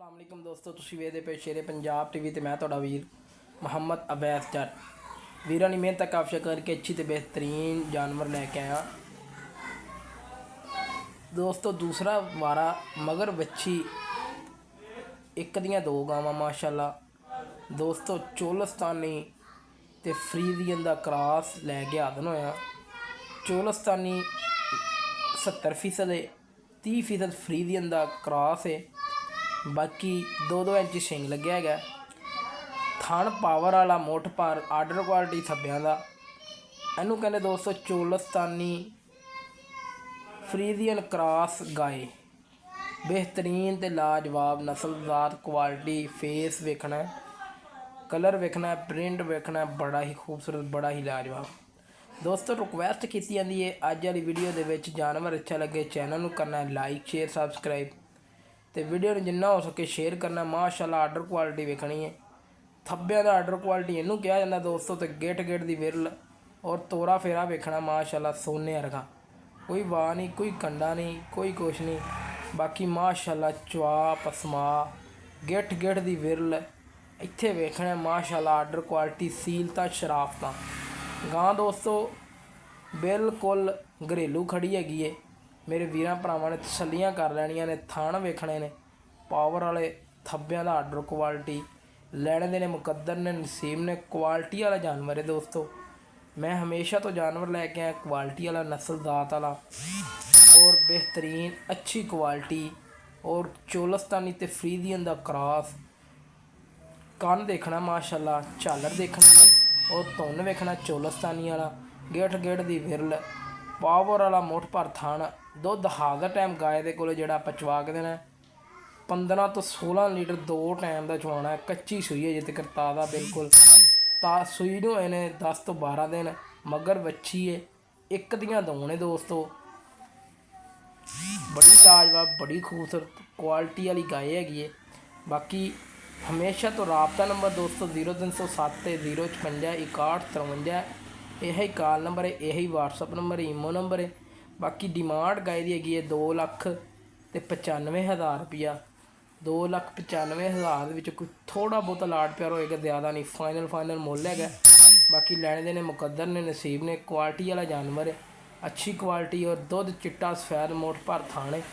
अस्सलाम वालेकुम दोस्तों, तुसीं वेखदे पे शेरे पंजाब टीवी ते मैं तुहाडा वीर मुहम्मद अवैस जट वीरां दी मेहनत काफिया करके अच्छी तो बेहतरीन जानवर लैके आया दोस्तों। दूसरा वारा मगर बच्छी एक दियां दो गावां माशाअल्लाह दोस्तों। चोलस्तानी ते फ्रीजियन दा क्रॉस लैके आदन होया। चोलस्तानी 70% 30% फ्रीजियन दा क्रॉस है। बाकी 2-2 इंच सिंग लग्या है। थण पावर वाला मुठ पर आर्डर क्वालिटी थब्बियां दा इनू कहते दोस्तों चोलस्तानी फ्रीजियन क्रॉस गाय। बेहतरीन ते लाजवाब नस्लजात क्वालिटी। फेस वेखना है, कलर वेखना है, प्रिंट वेखना है, बड़ा ही खूबसूरत, बड़ा ही लाजवाब दोस्तों। रिक्वेस्ट की जाती है अज वाली वीडियो के विच जानवर अच्छा लगे चैनल नूं करना है लाइक शेयर सबसक्राइब तो वीडियो जिन्ना हो सके शेयर करना। माशाअल्लाह आर्डर क्वालिटी वेखनी है। थब्बियां दा आर्डर क्वालिटी इनू कहा जाता दोस्तों। तो गेट गेट दी विरल और तोरा फेरा वेखना माशाअल्लाह सोने वर्गा। कोई वाह नहीं, कोई कंडा नहीं, कोई कुछ नहीं। बाकी माशाअल्लाह चवा पसमा गेट गेट दी विरल इत्थे वेखना माशाअल्लाह आर्डर क्वालिटी सीलता शराफत गां दोस्तों बिल्कुल घरेलू खड़ी हैगी है। मेरे वीरां भरावां ने तसल्लियां कर लैनियां ने। थण वेखने ने पावर वाले थब्बियां दा आर्डर क्वालिटी लैने देने मुकद्दर ने नसीब ने। क्वालिटी वाला जानवर है दोस्तों। मैं हमेशा तो जानवर लैके आया क्वालिटी वाला नस्लजात वाला और बेहतरीन अच्छी क्वालिटी और चोलस्तानी ते फ्रीजियन दा क्रॉस। कन देखना माशाअल्लाह झालर देखनी है और धुन वेखना चोलस्तानी वाला। गेठ गेठ दी विरल पावर वाला मुठ पर थण। दुध हाज़र टाइम गाय के कोल जिहड़ा आपां चवा के देना 15 तो 16 लीटर 2 टाइम का चवाना है। कच्ची सूई है जित तक ताज़ा बिल्कुल सूई नूं होए ने 10 तो 12 दिन। मगर बच्छी है एक दियां दो ने दोस्तों। बड़ी लाजवाब बड़ी खूबसूरत क्वालिटी वाली गाय हैगी है। बाकी हमेशा तो राबता नंबर दोस्तों 0307 056 6153 यही कॉल नंबर है, यही व्हाट्सअप नंबर है, ईमो नंबर है। बाकी डिमांड गाय की हैगी है 2,95,000 रुपया। 2,95,000 कोई थोड़ा बहुत लाड प्यार होएगा, ज़्यादा नहीं। फाइनल मुल है। बाकी लैने देने मुकद्दर ने नसीब ने। क्वालिटी वाला जानवर है, अच्छी क्वालिटी और दुध चिट्टा सफैद मोट पर थाने।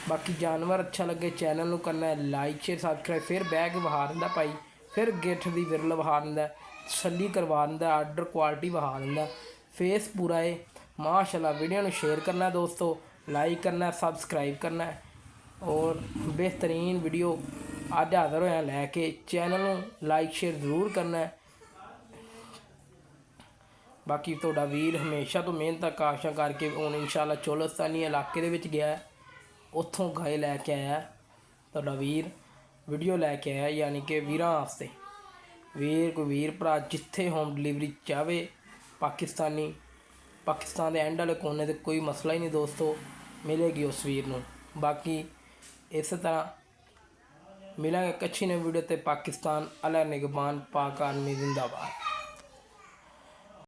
बाकी जानवर अच्छा लगे चैनल नूं करना है लाइक शेयर सबसक्राइब। फिर बह के वहा दिंदा भाई, फिर गिठ दी विरल वहा दिंदा, तसल्ली करवा दिंदा, आर्डर क्वालिटी वहा दिंदा। फेस पूरा है माशाअल्लाह। वीडियो नूं शेयर करना है दोस्तों, लाइक करना है, सबसक्राइब करना है और बेहतरीन वीडियो अज हाज़र होया लैके। चैनल नूं लाइक शेयर जरूर करना है। बाकी तुहाडा वीर हमेशा तो मेहनत काशियां करके हुण इंशाअल्लाह चोलस्तानी इलाके दे विच गया है, उत्थों गाय लैके आया तुहाडा वीर। वीडियो लैके आया यानी कि वीरां वास्ते। कोई वीर भरा जिथे होम डिलीवरी चाहे पाकिस्तान के एंड वाले कोने से कोई मसला ही नहीं दोस्तों, मिलेगी उस वीर नूं। बाकी इस तरह मिलेंगे एक अच्छी नई वीडियो ते। पाकिस्तान अला निगबान पाक आर्मी जिंदाबाद।